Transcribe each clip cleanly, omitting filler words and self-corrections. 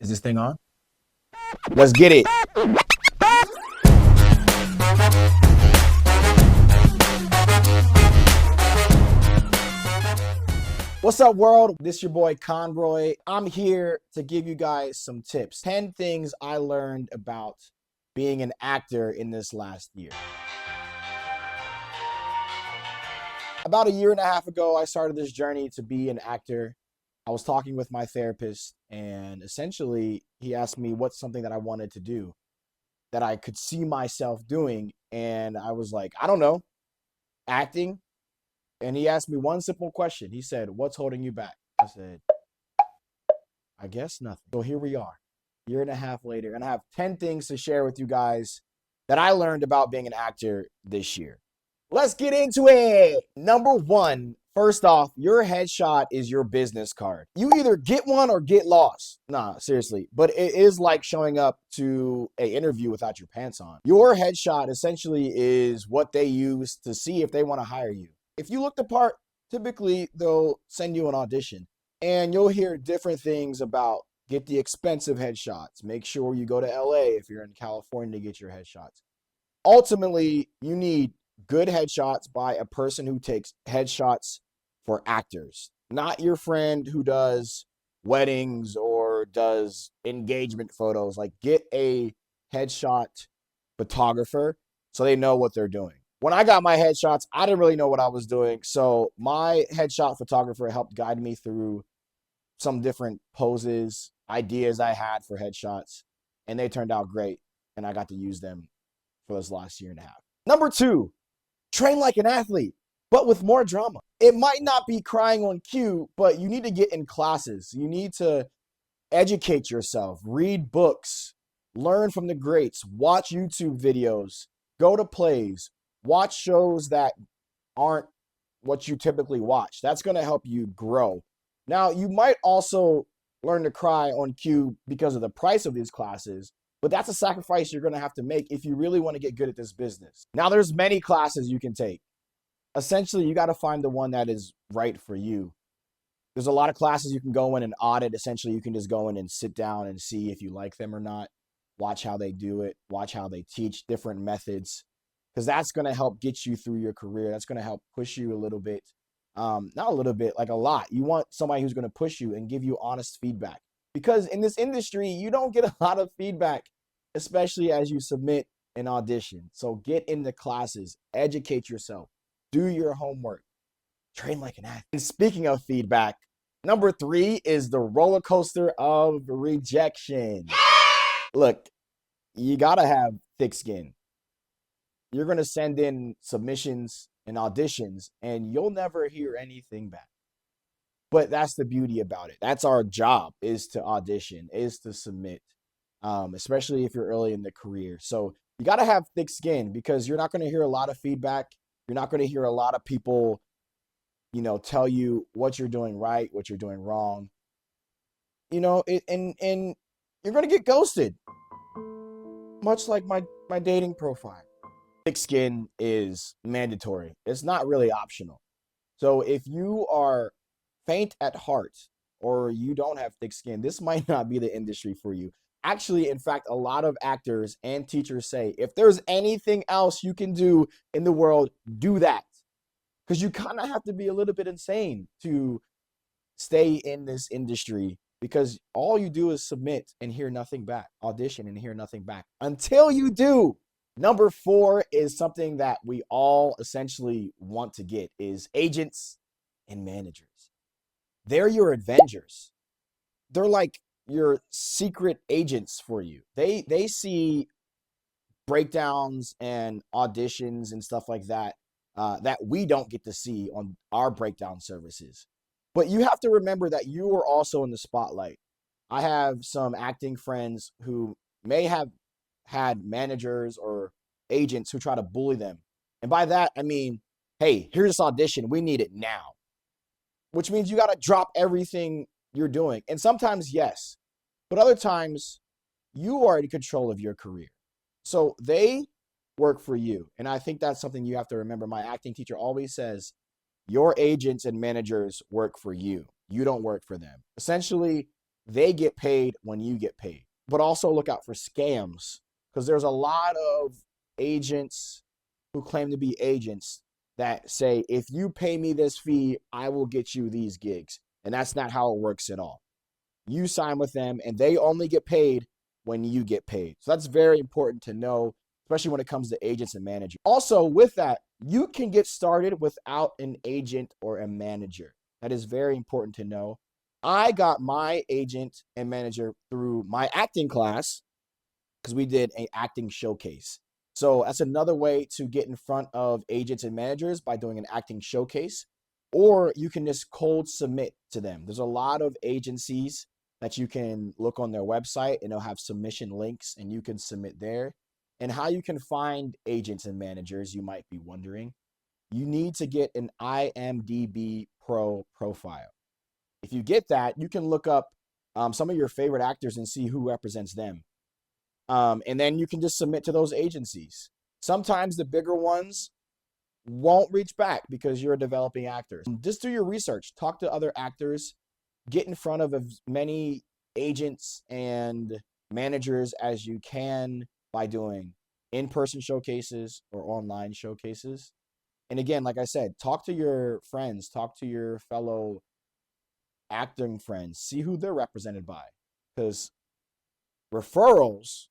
Is this thing on? Let's get it. What's up, world? This your boy Conroy. I'm here to give you guys some tips. 10 things I learned about being an actor in this last year. About a year and a half ago, I started this journey to be an actor. I was talking with my therapist, and essentially, he asked me what's something that I wanted to do that I could see myself doing. And I was like, I don't know, acting. And he asked me one simple question. He said, "What's holding you back?" I said, "I guess nothing." So here we are, year and a half later, and I have 10 things to share with you guys that I learned about being an actor this year. Let's get into it. Number one, first off, your headshot is your business card. You either get one or get lost. Nah, seriously. But it is like showing up to an interview without your pants on. Your headshot essentially is what they use to see if they want to hire you. If you look the part, typically they'll send you an audition and you'll hear different things about get the expensive headshots. Make sure you go to LA if you're in California to get your headshots. Ultimately, you need good headshots by a person who takes headshots for actors, not your friend who does weddings or does engagement photos. Like, get a headshot photographer so they know what they're doing. When I got my headshots, I didn't really know what I was doing. So my headshot photographer helped guide me through some different poses, ideas I had for headshots, and they turned out great. And I got to use them for this last year and a half. Number two, train like an athlete, but with more drama. It might not be crying on cue, but you need to get in classes. You need to educate yourself, read books, learn from the greats, watch YouTube videos, go to plays, watch shows that aren't what you typically watch. That's going to help you grow. Now, you might also learn to cry on cue because of the price of these classes, but that's a sacrifice you're going to have to make if you really want to get good at this business. Now, there's many classes you can take. Essentially, you got to find the one that is right for you. There's a lot of classes you can go in and audit. Essentially, you can just go in and sit down and see if you like them or not. Watch how they do it. Watch how they teach different methods, because that's going to help get you through your career. That's going to help push you a little bit. Not a little bit, like a lot. You want somebody who's going to push you and give you honest feedback. Because in this industry, you don't get a lot of feedback, especially as you submit an audition. So get in the classes, educate yourself, do your homework, train like an athlete. And speaking of feedback, number three is the roller coaster of rejection. Look, you got to have thick skin. You're going to send in submissions and auditions, and you'll never hear anything back. But that's the beauty about it. That's our job, is to audition, is to submit, especially if you're early in the career. So you got to have thick skin, because you're not going to hear a lot of feedback. You're not going to hear a lot of people, tell you what you're doing right, what you're doing wrong. And you're going to get ghosted, much like my dating profile. Thick skin is mandatory. It's not really optional. So if you are faint at heart or you don't have thick skin, this might not be the industry for you. Actually, in fact, a lot of actors and teachers say, if there's anything else you can do in the world, do that. Because you kind of have to be a little bit insane to stay in this industry, because all you do is submit and hear nothing back, audition and hear nothing back until you do. Number four is something that we all essentially want to get, is agents and managers. They're your Avengers. They're like your secret agents for you. They see breakdowns and auditions and stuff like that that we don't get to see on our breakdown services. But you have to remember that you are also in the spotlight. I have some acting friends who may have had managers or agents who try to bully them. And by that, I mean, hey, here's this audition. We need it now. Which means you got to drop everything you're doing. And sometimes, yes. But other times, you are in control of your career. So they work for you. And I think that's something you have to remember. My acting teacher always says, your agents and managers work for you. You don't work for them. Essentially, They get paid when you get paid. But also look out for scams, because there's a lot of agents who claim to be agents that say, if you pay me this fee, I will get you these gigs. And that's not how it works at all. You sign with them and they only get paid when you get paid. So that's very important to know, especially when it comes to agents and managers. Also, with that, you can get started without an agent or a manager. That is very important to know. I got my agent and manager through my acting class because we did an acting showcase. So that's another way to get in front of agents and managers, by doing an acting showcase, or you can just cold submit to them. There's a lot of agencies that you can look on their website and they'll have submission links and you can submit there. And how you can find agents and managers, you might be wondering. You need to get an IMDb Pro profile. If you get that, you can look up some of your favorite actors and see who represents them. And then you can just submit to those agencies. Sometimes the bigger ones won't reach back because you're a developing actor. Just do your research, talk to other actors, get in front of as many agents and managers as you can by doing in-person showcases or online showcases. And again, like I said, talk to your friends, talk to your fellow acting friends, see who they're represented by, because referrals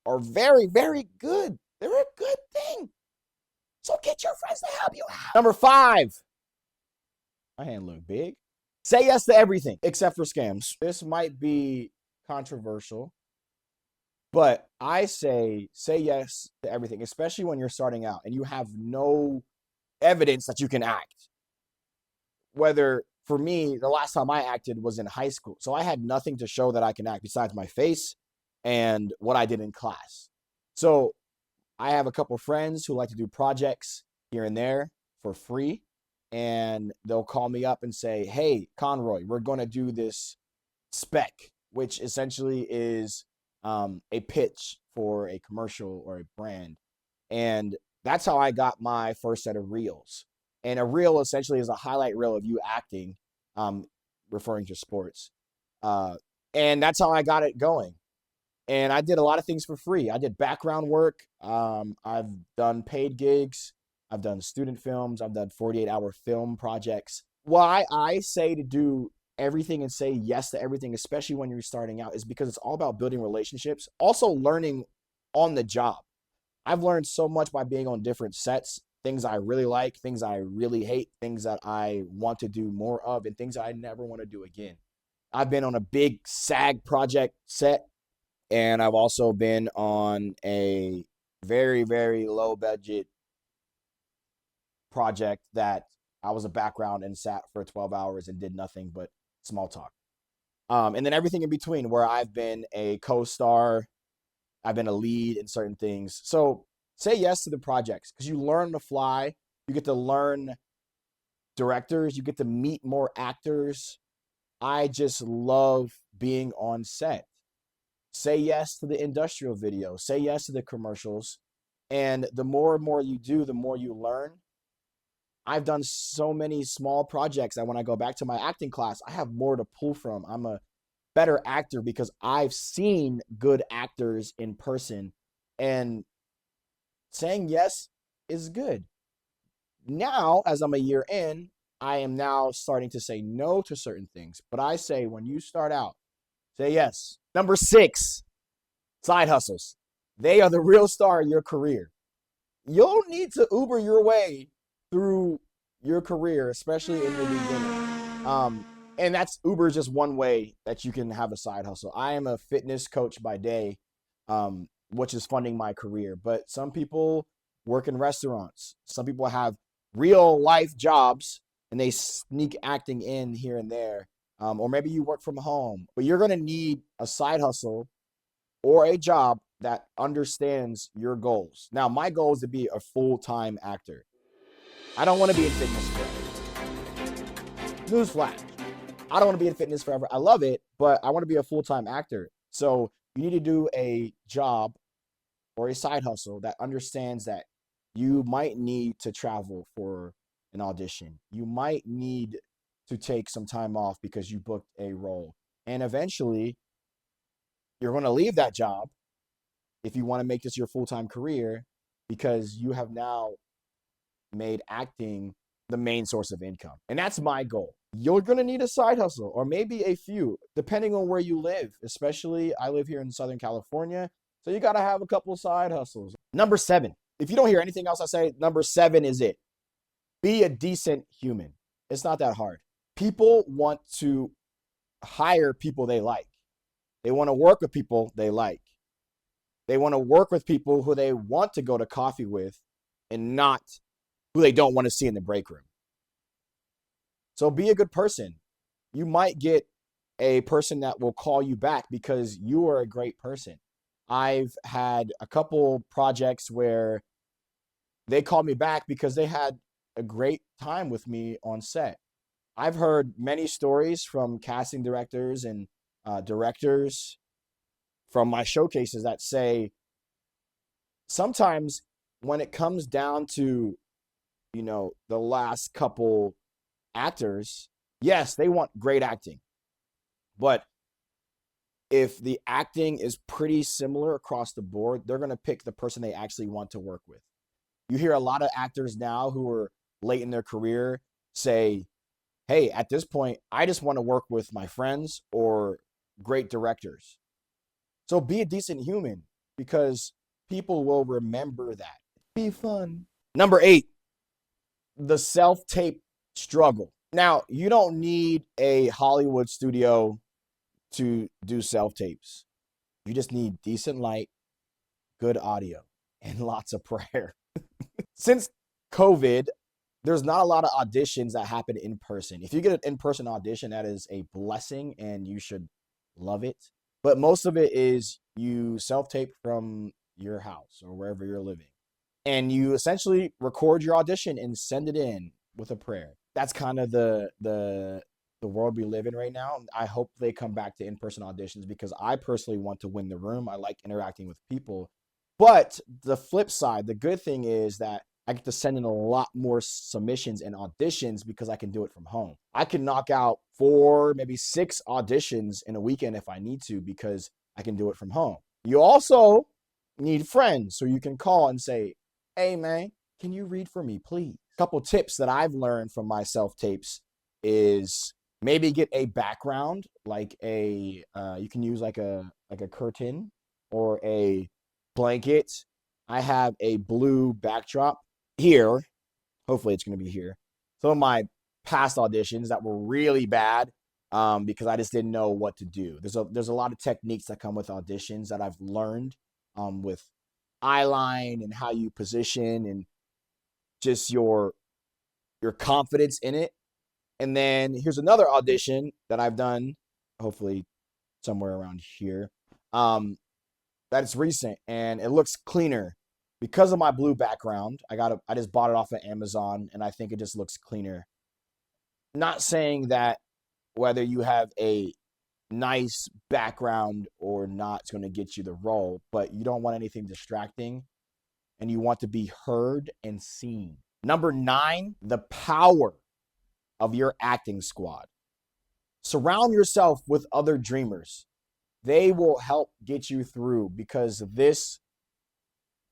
are very, very good. They're a good thing. So get your friends to help you out. Number 5. My hand look big. Say yes to everything except for scams. This might be controversial, but I say yes to everything, especially when you're starting out and you have no evidence that you can act. Whether, for me, the last time I acted was in high school. So I had nothing to show that I can act besides my face and what I did in class. So I have a couple friends who like to do projects here and there for free. And they'll call me up and say, hey, Conroy, we're going to do this spec, which essentially is a pitch for a commercial or a brand. And that's how I got my first set of reels. And a reel essentially is a highlight reel of you acting, referring to sports. And that's how I got it going. And I did a lot of things for free. I did background work. I've done paid gigs. I've done student films. I've done 48-hour film projects. Why I say to do everything and say yes to everything, especially when you're starting out, is because it's all about building relationships. Also learning on the job. I've learned so much by being on different sets, things I really like, things I really hate, things that I want to do more of, and things I never want to do again. I've been on a big SAG project set, and I've also been on a very, very low budget project that I was a background and sat for 12 hours and did nothing but small talk. And then everything in between, where I've been a co-star, I've been a lead in certain things. So say yes to the projects, because you learn to fly. You get to learn directors. You get to meet more actors. I just love being on set. Say yes to the industrial video. Say yes to the commercials. And the more and more you do, the more you learn. I've done so many small projects that when I go back to my acting class, I have more to pull from. I'm a better actor because I've seen good actors in person, and saying yes is good. Now, as I'm a year in, I am now starting to say no to certain things. But I say, when you start out, say yes. Number 6, side hustles. They are the real star of your career. You'll need to Uber your way through your career, especially in the beginning. And that's Uber is just one way that you can have a side hustle. I am a fitness coach by day, which is funding my career. But some people work in restaurants. Some people have real life jobs and they sneak acting in here and there. Or maybe you work from home, but you're going to need a side hustle or a job that understands your goals. Now, my goal is to be a full-time actor. I don't want to be in fitness forever. Newsflash. I don't want to be in fitness forever. I love it, but I want to be a full-time actor. So you need to do a job or a side hustle that understands that you might need to travel for an audition. You might need to take some time off because you booked a role. And eventually, you're going to leave that job if you want to make this your full-time career because you have now made acting the main source of income. And that's my goal. You're going to need a side hustle or maybe a few, depending on where you live. Especially, I live here in Southern California. So you got to have a couple side hustles. Number 7. If you don't hear anything else I say, number 7 is it. Be a decent human. It's not that hard. People want to hire people they like. They want to work with people they like. They want to work with people who they want to go to coffee with and not who they don't want to see in the break room. So be a good person. You might get a person that will call you back because you are a great person. I've had a couple projects where they called me back because they had a great time with me on set. I've heard many stories from casting directors and directors from my showcases that say sometimes when it comes down to, the last couple actors, yes, they want great acting. But if the acting is pretty similar across the board, they're going to pick the person they actually want to work with. You hear a lot of actors now who are late in their career say, hey, at this point, I just want to work with my friends or great directors. So be a decent human because people will remember that. Be fun. Number 8, the self-tape struggle. Now, you don't need a Hollywood studio to do self-tapes. You just need decent light, good audio, and lots of prayer. Since COVID, there's not a lot of auditions that happen in person. If you get an in-person audition, that is a blessing and you should love it. But most of it is you self-tape from your house or wherever you're living. And you essentially record your audition and send it in with a prayer. That's kind of the world we live in right now. I hope they come back to in-person auditions because I personally want to win the room. I like interacting with people. But the flip side, the good thing is that I get to send in a lot more submissions and auditions because I can do it from home. I can knock out 4, maybe 6 auditions in a weekend if I need to because I can do it from home. You also need friends so you can call and say, hey man, can you read for me, please? A couple tips that I've learned from my self-tapes is maybe get a background, like you can use like a curtain or a blanket. I have a blue backdrop here. Hopefully it's going to be here. Some of my past auditions that were really bad because I just didn't know what to do. There's a lot of techniques that come with auditions that I've learned with eyeline and how you position and just your confidence in it. And then here's another audition that I've done, hopefully somewhere around here. That's recent and it looks cleaner because of my blue background. I just bought it off of Amazon and I think it just looks cleaner. Not saying that whether you have a nice background or not is going to get you the role, but you don't want anything distracting and you want to be heard and seen. Number 9, the power of your acting squad. Surround yourself with other dreamers. They will help get you through because this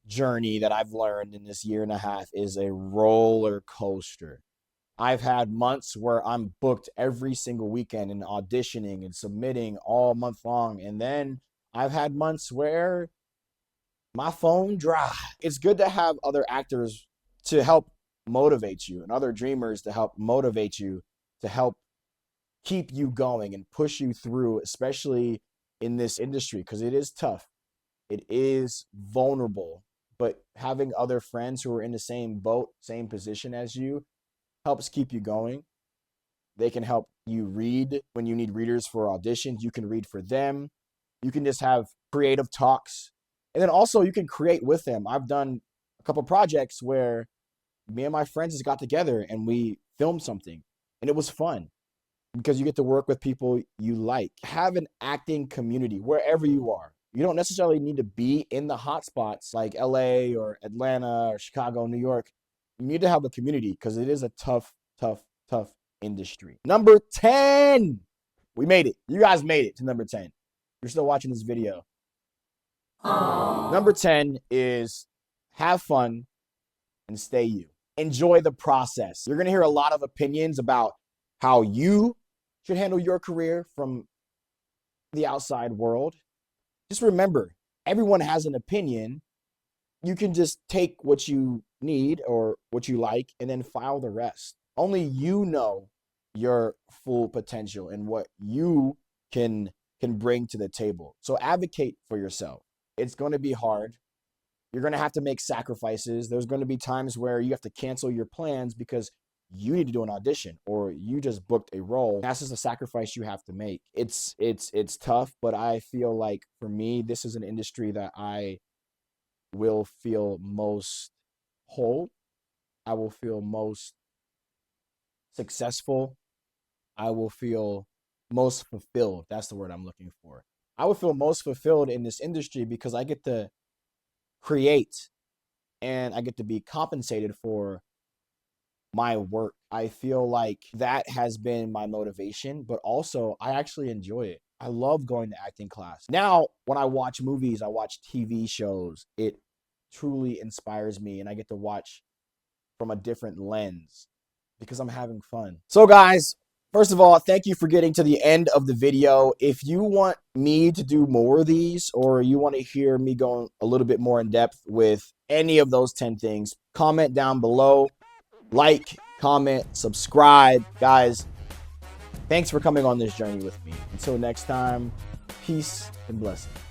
journey that I've learned in this year and a half is a roller coaster. I've had months where I'm booked every single weekend and auditioning and submitting all month long. And then I've had months where my phone dry. It's good to have other actors to help motivate you and other dreamers to help motivate you, to help keep you going and push you through, especially in this industry, because it is tough. It is vulnerable, but having other friends who are in the same boat, same position as you, helps keep you going. They can help you read when you need readers for auditions. You can read for them. You can just have creative talks. And then also you can create with them. I've done a couple projects where me and my friends just got together and we filmed something and it was fun because you get to work with people you like. Have an acting community wherever you are. You don't necessarily need to be in the hot spots like LA or Atlanta or Chicago, New York. You need to have a community because it is a tough industry. Number 10, We made it. You guys made it to number 10. You're still watching this video. Aww. Number 10 is have fun and stay you. Enjoy the process. You're going to hear a lot of opinions about how you should handle your career from the outside world. Just remember, everyone has an opinion. You can just take what you need or what you like and then file the rest. Only you know your full potential and what you can bring to the table. So advocate for yourself. It's going to be hard. You're going to have to make sacrifices. There's going to be times where you have to cancel your plans because you need to do an audition or you just booked a role. That's just a sacrifice you have to make. It's tough, but I feel like for me, this is an industry that I will feel most whole. I will feel most successful. I will feel most fulfilled. That's the word I'm looking for. I will feel most fulfilled in this industry because I get to create and I get to be compensated for my work. I feel like that has been my motivation, but also I actually enjoy it. I love going to acting class. Now, when I watch movies, I watch TV shows, it truly inspires me and I get to watch from a different lens because I'm having fun. So guys, first of all, thank you for getting to the end of the video. If you want me to do more of these or you want to hear me go a little bit more in depth with any of those 10 things, comment down below. Like, comment, subscribe. Guys, thanks for coming on this journey with me. Until next time, peace and blessings.